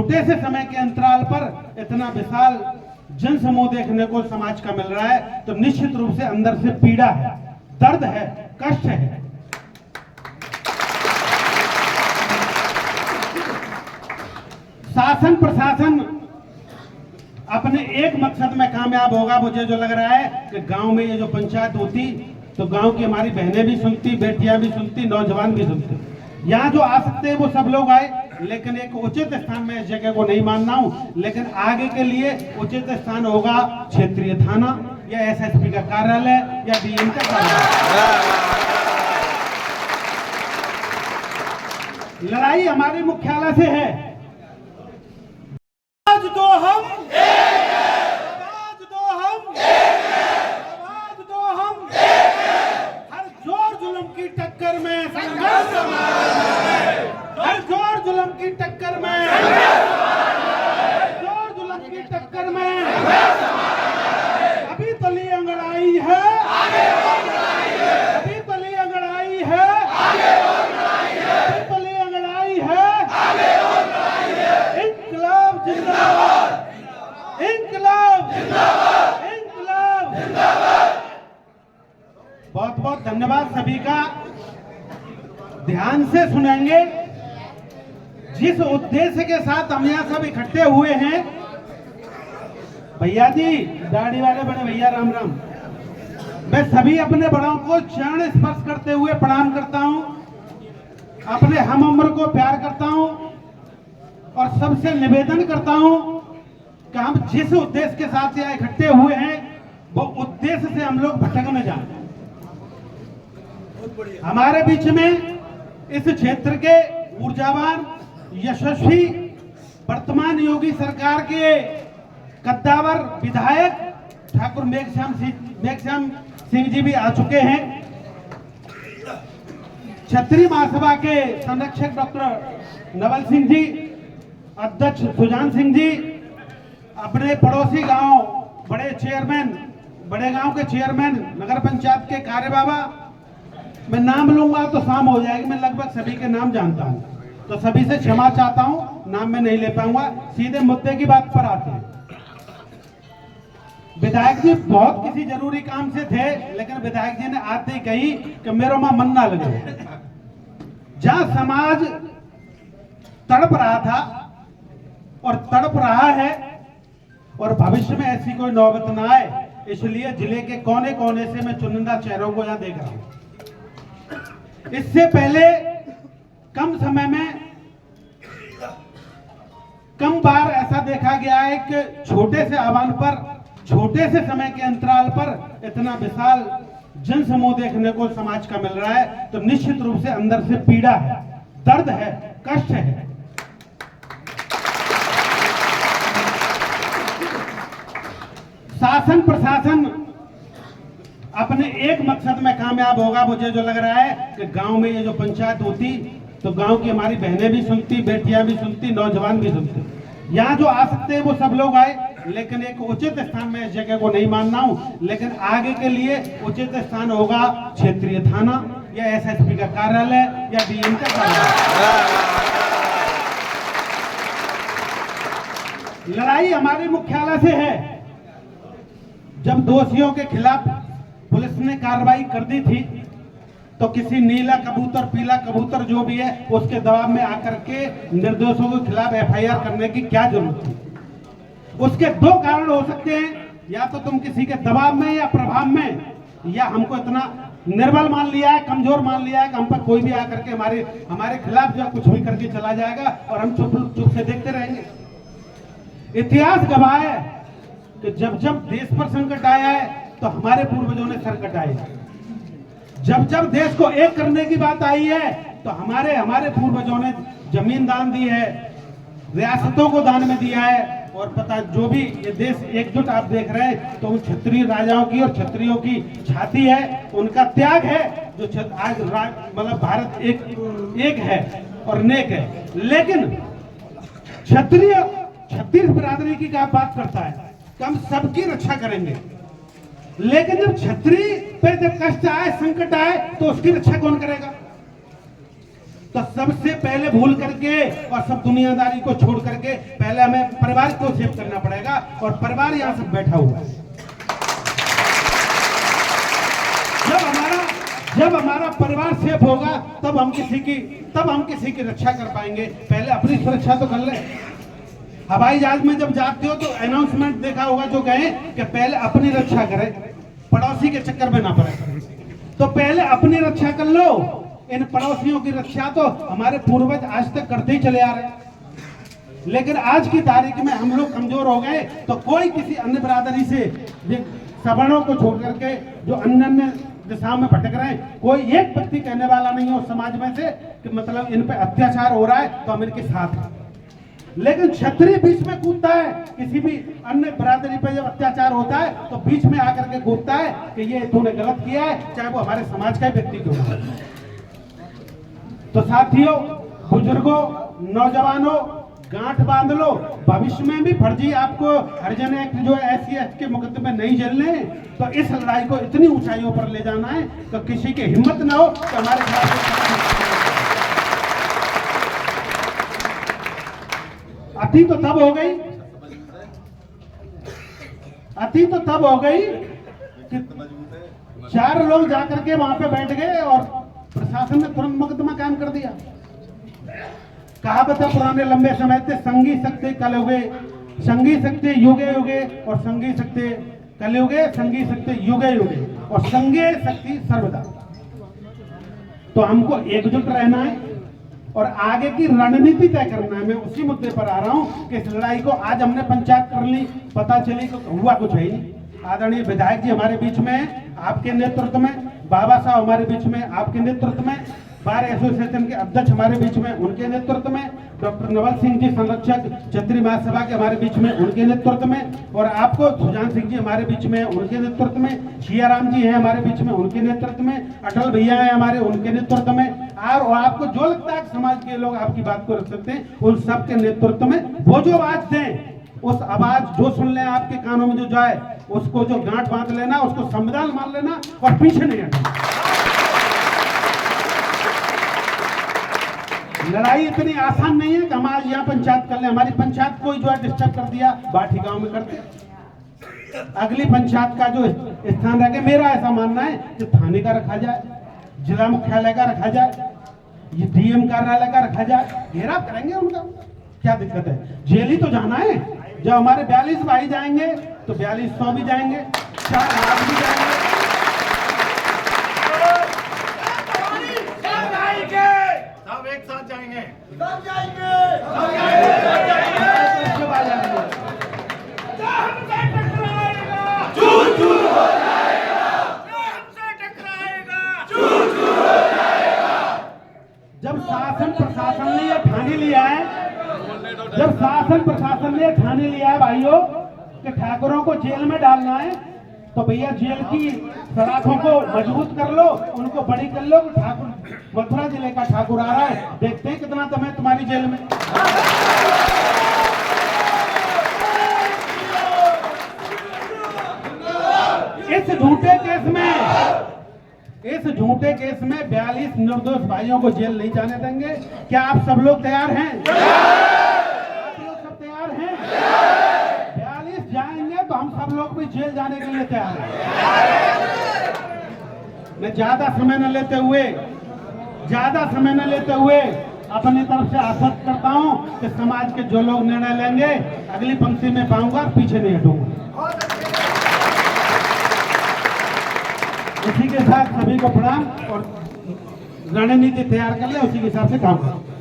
छोटे से समय के अंतराल पर इतना विशाल जन समूह देखने को समाज का मिल रहा है तो निश्चित रूप से अंदर से पीड़ा है, दर्द है, कष्ट है। शासन प्रशासन अपने एक मकसद में कामयाब होगा। मुझे जो लग रहा है कि गांव में ये जो पंचायत होती तो गांव की हमारी बहनें भी सुनती, बेटियां भी सुनती, नौजवान भी सुनते। यहाँ जो आ सकते हैं वो सब लोग आए, लेकिन एक उचित स्थान में इस जगह को नहीं मानना हूँ। लेकिन आगे के लिए उचित स्थान होगा क्षेत्रीय थाना या एसएसपी का कार्यालय या डीएम का कार्यालय। लड़ाई हमारे मुख्यालय से है। आज तो हम हर जोर जुल्म की टक्कर में संघर्ष, हर जोर जुल्म की टक्कर में, जोर जुल्म की टक्कर में अभी तली अंगड़ाई है, अभी तली अंगड़ाई है, अभी तली अंगड़ाई है। इंकलाब जिंदाबाद, इंकलाब जिंदाबाद, इंकलाब जिंदाबाद। बहुत बहुत धन्यवाद सभी का। ध्यान से सुनेंगे। जिस उद्देश्य के साथ हम यहाँ सब इकट्ठे हुए हैं, भैया जी, दाढ़ी वाले बड़े भैया, राम राम। मैं सभी अपने बड़ों को चरण स्पर्श करते हुए प्रणाम करता हूँ, अपने हम उम्र को प्यार करता हूँ और सबसे निवेदन करता हूँ कि हम जिस उद्देश्य के साथ यहाँ इकट्ठे हुए हैं वो उद्देश्य से हम लोग भटक न जाएं। हमारे बीच में इस क्षेत्र के ऊर्जावान, यशस्वी, वर्तमान योगी सरकार के कद्दावर विधायक ठाकुर मेघश्याम सिंह जी भी आ चुके हैं। क्षत्रिय महासभा के संरक्षक डॉक्टर नवल सिंह जी, अध्यक्ष सुजान सिंह जी, अपने पड़ोसी गांव बड़े चेयरमैन, बड़े गांव के चेयरमैन, नगर पंचायत के कार्य बाबा, मैं नाम लूंगा तो शाम हो जाएगी। मैं लगभग सभी के नाम जानता हूं तो सभी से क्षमा चाहता हूं, नाम मैं नहीं ले पाऊंगा। सीधे मुद्दे की बात पर आते हैं। विधायक जी बहुत किसी जरूरी काम से थे, लेकिन विधायक जी ने आते ही कही कि मेरा मां मन ना लगे। जहां समाज तड़प रहा था और तड़प रहा है और भविष्य में ऐसी कोई नौबत ना आए, इसलिए जिले के कोने कोने से मैं चुनिंदा चेहरों को यहां देख रहा हूं। इससे पहले कम समय में कम बार ऐसा देखा गया है कि छोटे से आह्वान पर, छोटे से समय के अंतराल पर इतना विशाल जन समूह देखने को समाज का मिल रहा है तो निश्चित रूप से अंदर से पीड़ा है, दर्द है, कष्ट है। शासन प्रशासन अपने एक मकसद में कामयाब होगा। मुझे जो लग रहा है कि गांव में ये जो पंचायत होती तो गांव की हमारी बहनें भी सुनती, बेटियां भी सुनती, नौजवान भी सुनते। यहाँ जो आ सकते हैं वो सब लोग आए, लेकिन एक उचित स्थान में इस जगह को नहीं मानना हूँ। लेकिन आगे के लिए उचित स्थान होगा क्षेत्रीय थाना या एसएसपी का कार्यालय या डीएम का कार्यालय। लड़ाई हमारे मुख्यालय से है। जब दोषियों के खिलाफ पुलिस ने कार्रवाई कर दी थी तो किसी नीला कबूतर, पीला कबूतर जो भी है उसके दबाव में आकर के निर्दोषों के खिलाफ एफआईआर करने की क्या जरूरत थी। उसके दो कारण हो सकते हैं, या तो तुम किसी के दबाव में या प्रभाव में, या हमको इतना निर्बल मान लिया है, कमजोर मान लिया है कि हम पर कोई भी आकर के हमारे खिलाफ जो कुछ भी करके चला जाएगा और हम चुप से देखते रहेंगे। इतिहास गवाह है कि जब जब देश पर संकट आया है तो हमारे पूर्वजों ने सर कटाए। जब जब देश को एक करने की बात आई है तो हमारे पूर्वजों ने जमीन दान दी है, रियासतों को दान में दिया है। और पता जो भी ये देश एकजुट आप देख रहे हैं तो उन क्षत्रिय राजाओं की और क्षत्रियों की छाती है, उनका त्याग है जो आज मतलब भारत एक है और नेक है। लेकिन छत्तीस बिरादरी की क्या बात करता है कि हम सबकी रक्षा करेंगे, लेकिन जब छत्री पे जब कष्ट आए, संकट आए तो उसकी रक्षा कौन करेगा? तो सबसे पहले भूल करके और सब दुनियादारी को छोड़ करके पहले हमें परिवार को सेव करना पड़ेगा, और परिवार यहाँ सब बैठा हुआ है। जब हमारा परिवार सेफ होगा तब हम किसी की रक्षा कर पाएंगे। पहले अपनी सुरक्षा तो कर ले। हवाई जहाज में जब जाते हो तो अनाउंसमेंट देखा होगा जो कहे कि पहले अपनी रक्षा करें, पड़ोसी के चक्कर में ना पड़े। तो पहले अपनी रक्षा कर लो। इन पड़ोसियों की रक्षा तो हमारे पूर्वज आज तक करते ही चले आ रहे हैं, लेकिन आज की तारीख में हम लोग कमजोर हो गए। तो कोई किसी अन्य बिरादरी से, सवर्णों को छोड़ करके जो अन्य दिशा में भटक रहे हैं, कोई एक व्यक्ति कहने वाला नहीं है उस समाज में से कि मतलब इन पे अत्याचार हो रहा है तो हम इनके साथ हैं। लेकिन क्षत्रिय बीच में कूदता है, किसी भी अन्य बिरादरी पर जब अत्याचार होता है तो बीच में आकर के कूदता है कि ये तूने गलत किया है, चाहे वो हमारे समाज का व्यक्ति क्यों हो। तो साथियों, बुजुर्गों, नौजवानों, गांठ बांध लो। भविष्य में भी फर्जी आपको हरिजन एक्ट जो SC ST के मुकदमे नहीं झेलने, तो इस लड़ाई को इतनी ऊंचाइयों पर ले जाना है तो किसी की हिम्मत ना हो कि हमारे खिलाफ। अति तो तब हो गई कि 4 लोग जाकर के वहां पे बैठ गए और प्रशासन ने तुरंत मुकदमा कायम कर दिया। कहावत है पुराने लंबे समय से, संगी सकते कलयुगे, संगी सकते युगे युगे, और संगी सकते कलयुगे, संगी सकते युगे युगे, और संगे शक्ति सर्वदा। तो हमको एकजुट रहना है और आगे की रणनीति तय करना है। मैं उसी मुद्दे पर आ रहा हूं कि इस लड़ाई को आज हमने पंचायत कर ली, पता चली कि हुआ कुछ है ही नहीं। आदरणीय विधायक जी हमारे बीच में है, आपके नेतृत्व में, बाबा साहब हमारे बीच में आपके नेतृत्व में, बार एसोसिएशन के अध्यक्ष हमारे बीच में उनके नेतृत्व में, डॉक्टर नवल सिंह जी संरक्षक क्षत्रिय महासभा के हमारे बीच में उनके नेतृत्व में, और आपको सुजान सिंह जी हमारे बीच में उनके नेतृत्व में, छियाराम जी हैं हमारे बीच में उनके नेतृत्व में, अटल भैया हैं हमारे उनके नेतृत्व में, और आपको जो लगता है समाज के लोग आपकी बात को रख सकते हैं, उन सबके नेतृत्व में वो जो आवाज दें, उस आवाज जो सुन ले आपके कानों में जो जाए, उसको जो गांठ बांध लेना, उसको संविधान मान लेना और पीछे नहीं हटना। लड़ाई इतनी आसान नहीं है कि हम आज यहाँ पंचायत कर ले। हमारी पंचायत कोई जो है डिस्टर्ब कर दिया, बाठी गांव में करते, अगली पंचायत का जो स्थान रखे, मेरा ऐसा मानना है कि थाने का रखा जाए, जिला मुख्यालय का रखा जाए, ये DM कार्यालय का रखा जाए, घेराव करेंगे उनका, क्या दिक्कत है। जेल ही तो जाना है। जब हमारे 42 भाई जाएंगे तो 4200 भी जाएंगे, 4 लाख भी जाएंगे। सब एक साथ जाएंगे, सब जाएंगे। चूर चूर हो जाएगा, हमसे टकराएगा, चूर चूर हो जाएगा। जब शासन प्रशासन ने ये ठाने लिया है, जब शासन प्रशासन ने ठाने लिया है भाइयों कि ठाकुरों को जेल में डालना है, तो भैया जेल की सलाखों को मजबूत कर लो, उनको बड़ी कर लो। ठाकुर मथुरा जिले का ठाकुर आ रहा है, देखते हैं कितना दम है तुम्हारी जेल में। इस झूठे केस में 42 निर्दोष भाइयों को जेल नहीं जाने देंगे। क्या आप सब लोग तैयार हैं? आप लोग सब तैयार हैं? 42 जाएंगे तो हम सब लोग भी जेल जाने के लिए तैयार हैं। मैं ज्यादा समय न लेते हुए अपनी तरफ से आश्वस्त करता हूं कि समाज के जो लोग निर्णय लेंगे अगली पंक्ति में पाऊंगा, पीछे नहीं हटूंगा। इसी के साथ सभी को प्रणाम और रणनीति तैयार कर ले, उसी के हिसाब से काम करें।